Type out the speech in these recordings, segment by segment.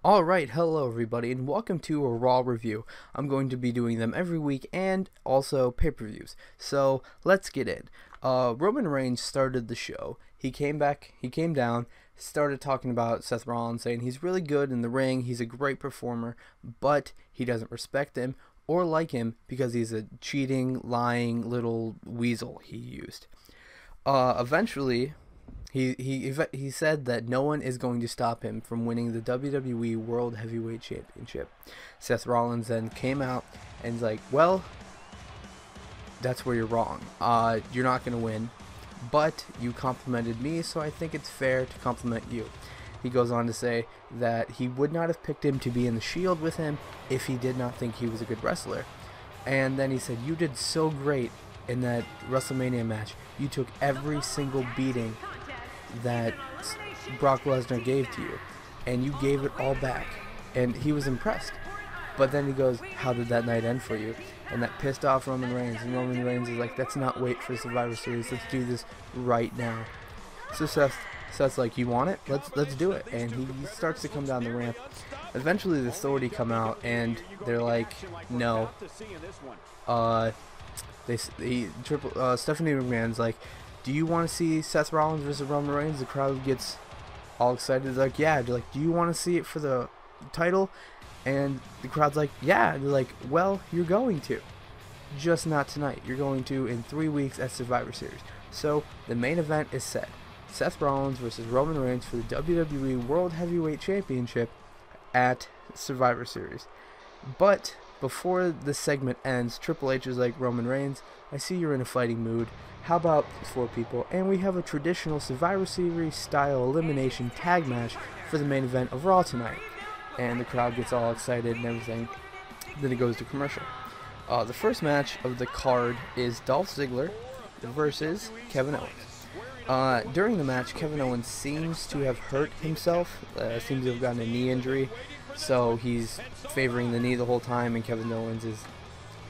Alright, hello everybody, and welcome to a Raw review. I'm going to be doing them every week and also pay-per-views. So, let's get in. Roman Reigns started the show. He came down, started talking about Seth Rollins, saying he's really good in the ring, he's a great performer, but he doesn't respect him or like him because he's a cheating, lying little weasel, he used. Eventually, he said that no one is going to stop him from winning the WWE World Heavyweight Championship. Seth Rollins then came out and was like, well, that's where you're wrong. You're not going to win, but you complimented me, so I think it's fair to compliment you. He goes on to say that he would not have picked him to be in the Shield with him if he did not think he was a good wrestler. And then he said, you did so great in that WrestleMania match. You took every single beating that Brock Lesnar gave to you, and you gave it all back, and he was impressed. But then he goes, how did that night end for you? And that pissed off Roman Reigns, and Roman Reigns is like, let's not wait for Survivor Series, let's do this right now. So Seth's like, you want it? Let's do it. And he starts to come down the ramp. Eventually the Authority come out, and they're like, no. Stephanie McMahon's like, do you want to see Seth Rollins versus Roman Reigns? The crowd gets all excited. They're like, yeah. They're like, do you want to see it for the title? And the crowd's like, yeah. They're like, well, you're going to. Just not tonight. You're going to in 3 weeks at Survivor Series. So the main event is set. Seth Rollins versus Roman Reigns for the WWE World Heavyweight Championship at Survivor Series. But before the segment ends, Triple H is like, Roman Reigns, I see you're in a fighting mood. How about 4 people? And we have a traditional Survivor Series style elimination tag match for the main event of Raw tonight. And the crowd gets all excited and everything. Then it goes to commercial. The first match of the card is Dolph Ziggler versus Kevin Owens. During the match, Kevin Owens seems to have hurt himself. Seems to have gotten a knee injury. So he's favoring the knee the whole time, and Kevin Owens is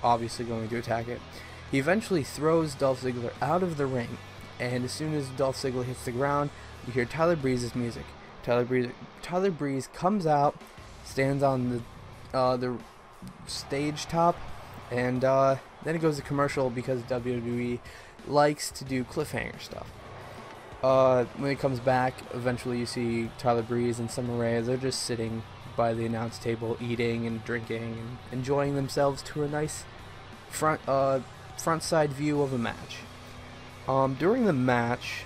obviously going to attack it. He eventually throws Dolph Ziggler out of the ring, and as soon as Dolph Ziggler hits the ground, you hear Tyler Breeze's music. Tyler Breeze comes out, stands on the stage top, and then it goes to commercial because WWE likes to do cliffhanger stuff. When it comes back, eventually you see Tyler Breeze and Summer Rae. They're just sitting by the announce table, eating and drinking and enjoying themselves to a nice front side view of a match. During the match,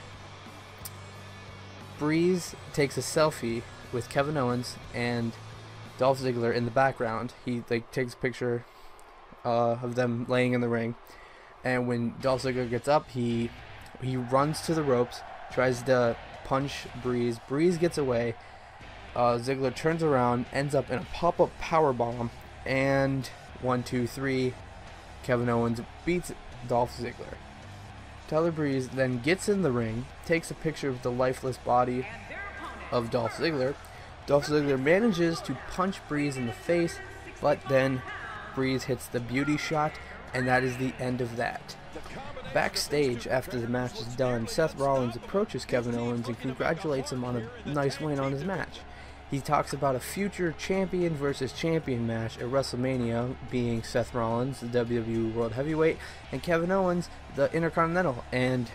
Breeze takes a selfie with Kevin Owens and Dolph Ziggler in the background. He takes a picture of them laying in the ring, and when Dolph Ziggler gets up, he runs to the ropes, tries to punch Breeze. Breeze gets away. Ziggler turns around, ends up in a pop-up powerbomb, and 1, 2, 3. Kevin Owens beats Dolph Ziggler. Tyler Breeze then gets in the ring, takes a picture of the lifeless body of Dolph Ziggler. Dolph Ziggler manages to punch Breeze in the face, but then Breeze hits the beauty shot, and that is the end of that. Backstage, after the match is done, Seth Rollins approaches Kevin Owens and congratulates him on a nice win on his match. He talks about a future champion versus champion match at WrestleMania, being Seth Rollins, the WWE World Heavyweight, and Kevin Owens, the Intercontinental. And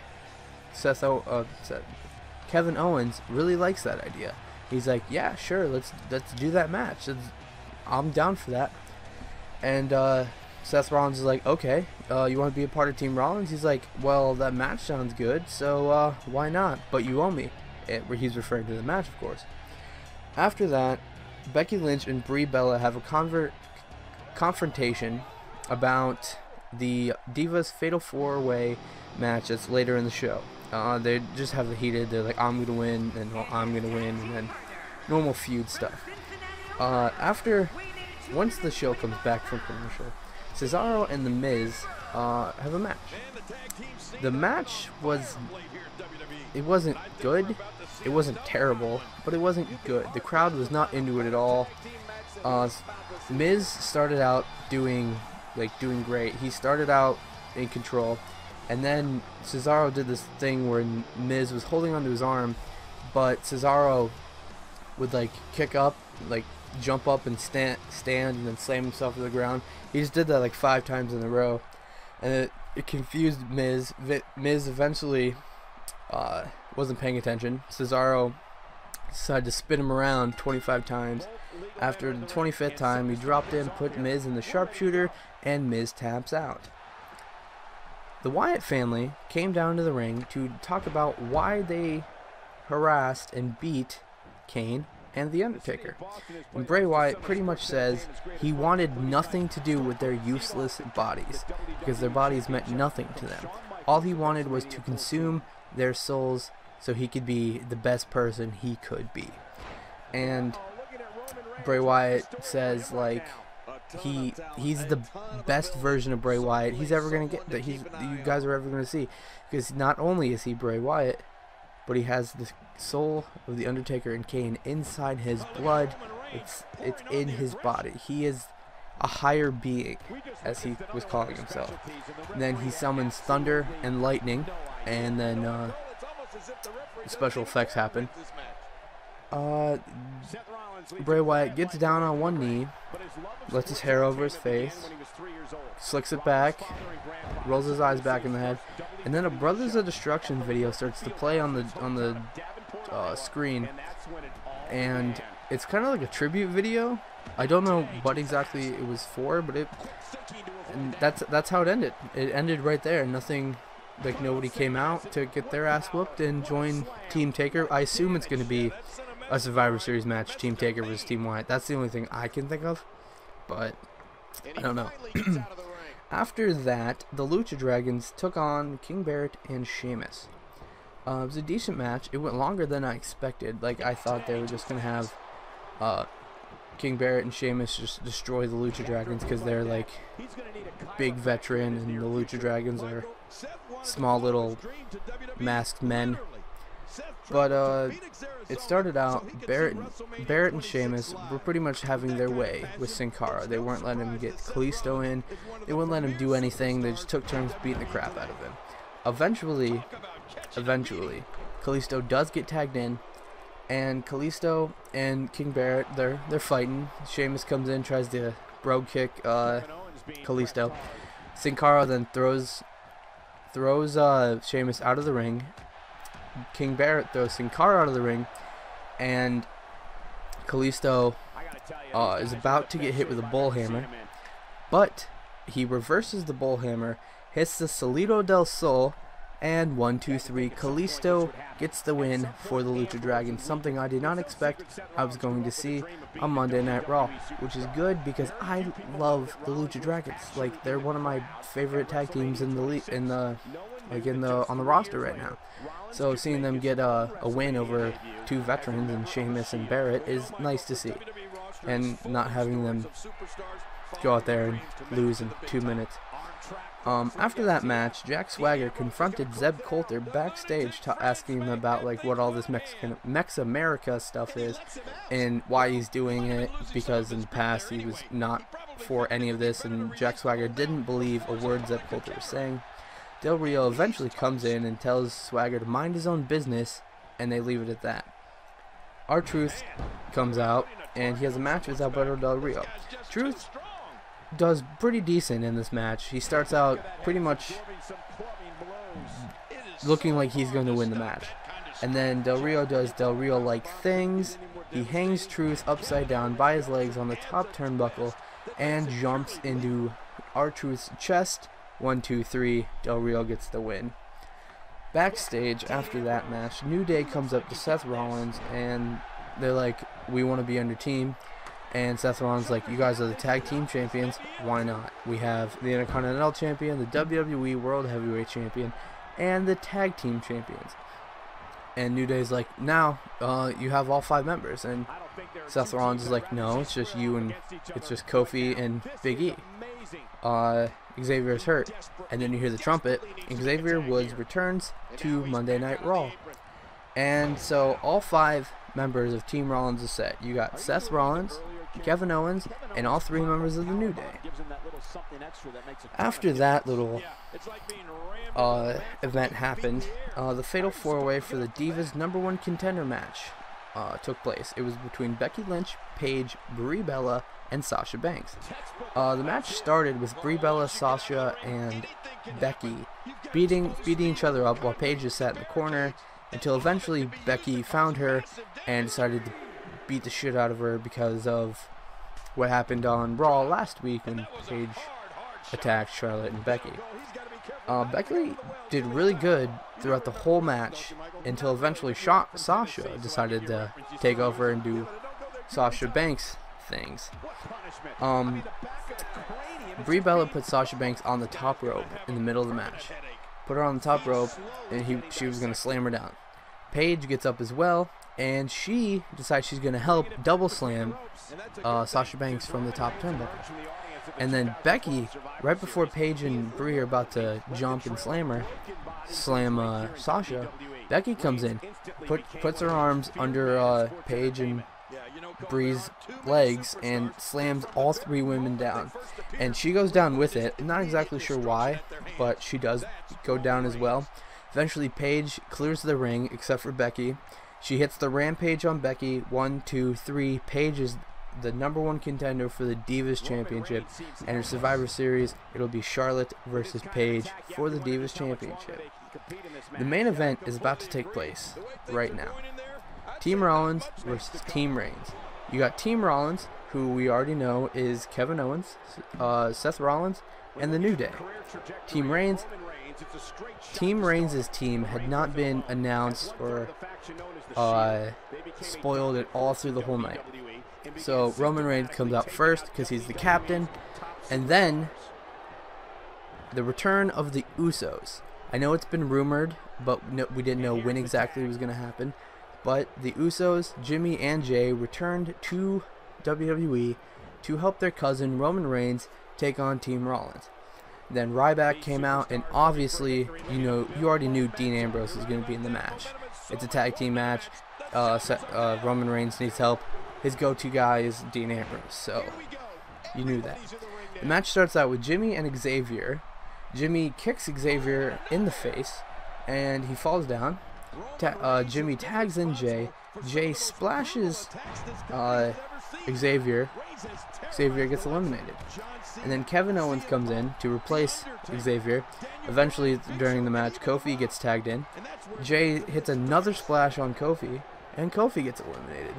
Kevin Owens really likes that idea. He's like, yeah, sure, let's do that match. I'm down for that. And Seth Rollins is like, okay, you want to be a part of Team Rollins? He's like, well, that match sounds good, so why not? But you owe me. He's referring to the match, of course. After that, Becky Lynch and Brie Bella have a confrontation about the Divas Fatal 4-Way match that's later in the show. They just have the heated, they're like, I'm going to win, and I'm going to win, and then normal feud stuff. Once the show comes back from commercial, Cesaro and The Miz have a match. The match wasn't good. It wasn't terrible, but it wasn't good. The crowd was not into it at all. Miz started out doing great. He started out in control. And then Cesaro did this thing where Miz was holding onto his arm, but Cesaro would like kick up, like jump up and stand and then slam himself to the ground. He just did that like 5 times in a row, and it confused Miz. Miz eventually wasn't paying attention. Cesaro decided to spin him around 25 times. After the 25th time, he dropped in, put Miz in the sharpshooter, and Miz taps out. The Wyatt family came down to the ring to talk about why they harassed and beat Kane and The Undertaker. And Bray Wyatt pretty much says he wanted nothing to do with their useless bodies, because their bodies meant nothing to them. All he wanted was to consume their souls so he could be the best person he could be. And Bray Wyatt says like he's the best version of Bray Wyatt he's ever gonna get, that you guys are ever gonna see, because not only is he Bray Wyatt, but he has the soul of The Undertaker and Kane inside his blood. It's in his body. He is a higher being, as he was calling himself. And then he summons thunder and lightning, and then special effects happen. Bray Wyatt gets down on one knee, lets his hair over his face, slicks it back, rolls his eyes back in the head, and then a Brothers of Destruction video starts to play on the screen, and it's kind of like a tribute video. I don't know what exactly it was for, but that's how it ended. It ended right there. Nothing, like nobody came out to get their ass whooped and join Team Taker. I assume it's going to be a Survivor Series match, Team Taker versus Team Wyatt. That's the only thing I can think of, but I don't know. After that, the Lucha Dragons took on King Barrett and Sheamus. It was a decent match. It went longer than I expected. Like, I thought they were just going to have King Barrett and Sheamus just destroy the Lucha Dragons, because they're like big veteran and the Lucha Dragons are small little masked men. But it started out, Barrett and Sheamus were pretty much having their way with Sin Cara. They weren't letting him get Kalisto in. They wouldn't let him do anything. They just took turns beating the crap out of him. Eventually, Kalisto does get tagged in, and Kalisto and King Barrett, they're fighting. Sheamus comes in, tries to brogue kick Kalisto. Sin Cara then throws Sheamus out of the ring. King Barrett throws Sin Cara out of the ring, and Kalisto is about to get hit with a bullhammer, but he reverses the bullhammer, hits the Salido del Sol, and 1, 2, 3, Kalisto gets the win for the Lucha Dragons, something I did not expect I was going to see on Monday Night Raw, which is good because I love the Lucha Dragons. Like, they're one of my favorite tag teams in the on the roster right now. So seeing them get a win over 2 veterans in Sheamus and Barrett is nice to see, and not having them go out there and lose in 2 minutes. After that match, Jack Swagger confronted Zeb Coulter backstage, asking him about like what all this Mex-America stuff is and why he's doing it, because in the past he was not for any of this, and Jack Swagger didn't believe a word Zeb Coulter was saying. Del Rio eventually comes in and tells Swagger to mind his own business, and they leave it at that. R-Truth comes out, and he has a match with Alberto Del Rio. Truth does pretty decent in this match. He starts out pretty much looking like he's going to win the match, and then Del Rio does Del Rio-like things. He hangs Truth upside down by his legs on the top turnbuckle and jumps into R-Truth's chest. 1, 2, 3, Del Rio gets the win. Backstage after that match, New Day comes up to Seth Rollins, and they're like, we want to be on your team. And Seth Rollins like, you guys are the tag team champions, why not? We have the Intercontinental Champion, the WWE World Heavyweight Champion, and the tag team champions. And New Day's like, now you have all 5 members. And Seth Rollins is like, no, it's just you, and it's just Kofi and Big E. Xavier's hurt, and then you hear the trumpet, and Xavier Woods returns to Monday Night Raw. And so all 5 members of Team Rollins is set. You got Seth Rollins, Kevin Owens, and all 3 members of the New Day. After that little event happened, the Fatal 4-Way for the Divas #1 Contender match took place. It was between Becky Lynch, Paige, Brie Bella, and Sasha Banks. The match started with Brie Bella, Sasha, and Becky beating each other up while Paige just sat in the corner, until eventually Becky found her and decided to beat the shit out of her because of what happened on Raw last week when Paige attacked Charlotte and Becky. Becky did really good throughout the whole match until eventually Sasha decided to take over and do Sasha Banks things. Brie Bella put Sasha Banks on the top rope in the middle of the match. Put her on the top rope, and she was going to slam her down. Paige gets up as well, and she decides she's going to help double slam Sasha Banks from the top turnbuckle. And then Becky, right before Paige and Brie are about to jump and slam Sasha, Becky comes in, puts her arms under Paige and Brie's legs and slams all 3 women down, and she goes down with it. I'm not exactly sure why, but she does go down as well. Eventually Paige clears the ring except for Becky. She hits the Rampage on Becky. 1, 2, 3. Paige is the #1 contender for the Divas Championship, and her Survivor Series, it'll be Charlotte versus Paige for the Divas Championship. The main event is about to take place right now. Team Rollins versus Team Reigns. You got Team Rollins, who we already know is Kevin Owens, Seth Rollins, and the New Day. Team Reigns. Team Reigns' team had not been announced or spoiled at all through the whole night. So Roman Reigns comes out first because he's the captain, and then the return of the Usos. I know it's been rumored, but we didn't know when exactly it was going to happen. But the Usos, Jimmy and Jay, returned to WWE to help their cousin Roman Reigns take on Team Rollins. Then Ryback came out, and obviously, you already knew Dean Ambrose was going to be in the match. It's a tag team match. Roman Reigns needs help. His go-to guy is Dean Ambrose, so you knew that. The match starts out with Jimmy and Xavier. Jimmy kicks Xavier in the face, and he falls down. Jimmy tags in Jay. Jay splashes Xavier. Xavier gets eliminated. And then Kevin Owens comes in to replace Xavier. Eventually, during the match, Kofi gets tagged in. Jay hits another splash on Kofi, and Kofi gets eliminated.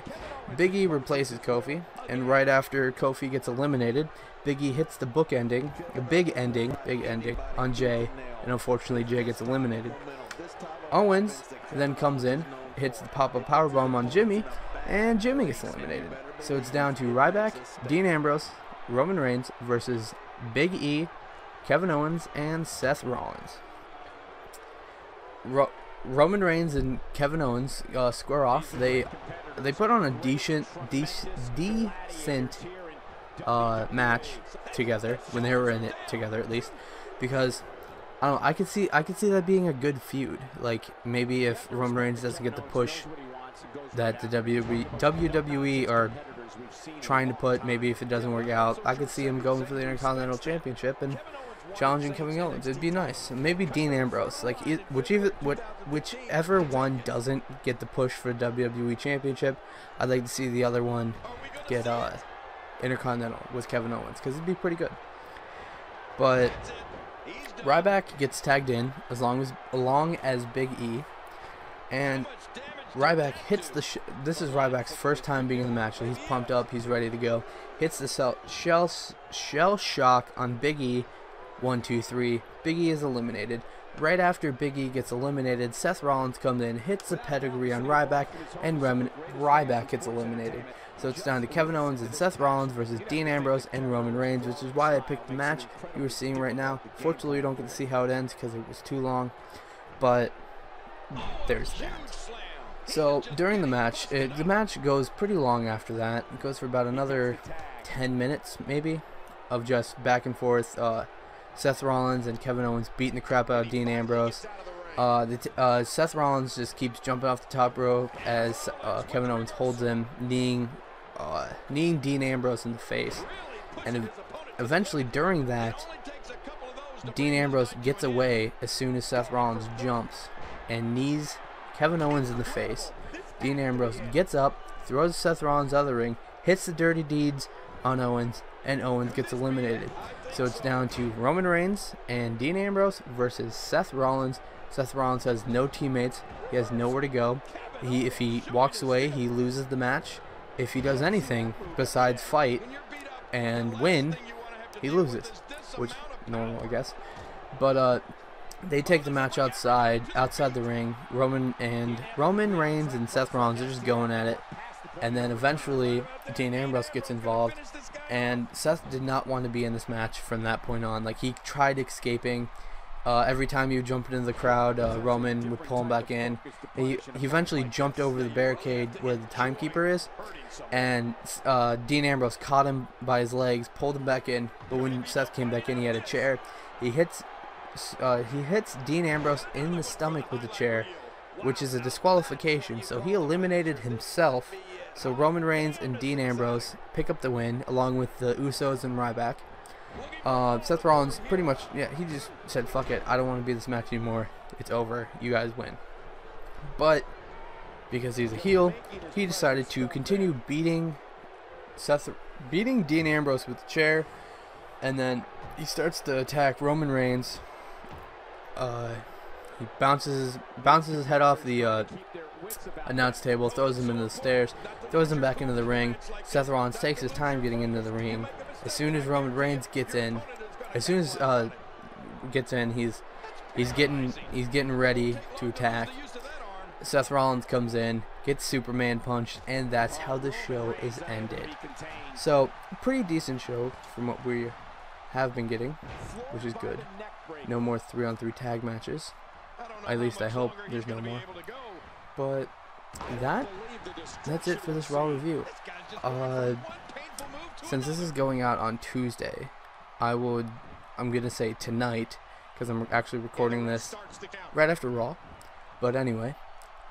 Big E replaces Kofi, and right after Kofi gets eliminated, Big E hits the big ending on Jay, and unfortunately Jay gets eliminated. Owens then comes in, hits the pop-up powerbomb on Jimmy, and Jimmy gets eliminated. So it's down to Ryback, Dean Ambrose, Roman Reigns versus Big E, Kevin Owens, and Seth Rollins. Roman Reigns and Kevin Owens square off. They put on a decent match together when they were in it together, at least, because I don't know, I could see that being a good feud. Like maybe if Roman Reigns doesn't get the push that the WWE are trying to put, maybe if it doesn't work out, I could see him going for the Intercontinental Championship and challenging Kevin Owens. It'd be nice. Maybe Dean Ambrose, like whichever one doesn't get the push for WWE Championship, I'd like to see the other one get Intercontinental with Kevin Owens, because it'd be pretty good. But Ryback gets tagged in along as Big E, and Ryback hits this is Ryback's first time being in the match, so he's pumped up, he's ready to go. Hits the shell shock on Big E. 1, 2, 3. Big E is eliminated. Right after Big E gets eliminated, Seth Rollins comes in, hits the pedigree on Ryback, and Ryback gets eliminated. So it's down to Kevin Owens and Seth Rollins versus Dean Ambrose and Roman Reigns, which is why I picked the match you were seeing right now. Fortunately, you don't get to see how it ends because it was too long, but there's that. So during the match, the match goes pretty long after that. It goes for about another 10 minutes, maybe, of just back and forth. Seth Rollins and Kevin Owens beating the crap out of Dean Ambrose. Seth Rollins just keeps jumping off the top rope as Kevin Owens holds him, kneeing kneeing Dean Ambrose in the face, and eventually during that, Dean Ambrose gets away as soon as Seth Rollins jumps and knees Kevin Owens in the face. Dean Ambrose gets up, throws Seth Rollins out of the ring, hits the dirty deeds on Owens, and Owens gets eliminated. So it's down to Roman Reigns and Dean Ambrose versus Seth Rollins. Seth Rollins has no teammates. He has nowhere to go. If he walks away, he loses the match. If he does anything besides fight and win, he loses, which normal, I guess. But they take the match outside the ring. Roman Reigns and Seth Rollins are just going at it, and then eventually Dean Ambrose gets involved. And Seth did not want to be in this match from that point on. Like, he tried escaping. Every time he would jump into the crowd, Roman would pull him back in. He eventually jumped over the barricade where the timekeeper is, and Dean Ambrose caught him by his legs, pulled him back in. But when Seth came back in, he had a chair. He hits Dean Ambrose in the stomach with the chair, which is a disqualification. So he eliminated himself. So Roman Reigns and Dean Ambrose pick up the win, along with the Usos and Ryback. Seth Rollins pretty much, yeah, he just said, fuck it, I don't want to be in this match anymore. It's over. You guys win. But because he's a heel, he decided to continue beating Dean Ambrose with the chair, and then he starts to attack Roman Reigns. He bounces his head off the announce table, throws him into the stairs, throws him back into the ring. Seth Rollins takes his time getting into the ring. As soon as Roman Reigns gets in, he's getting ready to attack. Seth Rollins comes in, gets Superman punched, and that's how the show is ended. So, pretty decent show from what we have been getting, which is good. No more 3-on-3 tag matches. At least I hope there's no more. But that's it for this Raw review. Since this is going out on Tuesday, I'm gonna say tonight, because I'm actually recording this right after Raw. But anyway,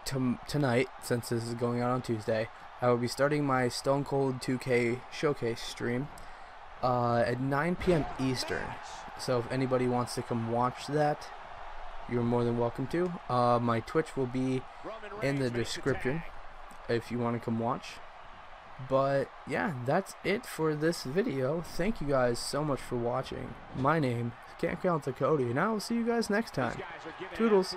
tonight, since this is going out on Tuesday, I will be starting my Stone Cold 2K Showcase stream at 9 p.m. Eastern. So if anybody wants to come watch that, you're more than welcome to. My Twitch will be in the description if you want to come watch. But yeah, that's it for this video. Thank you guys so much for watching. My name is Can't Count the Cody, and I will see you guys next time. Toodles.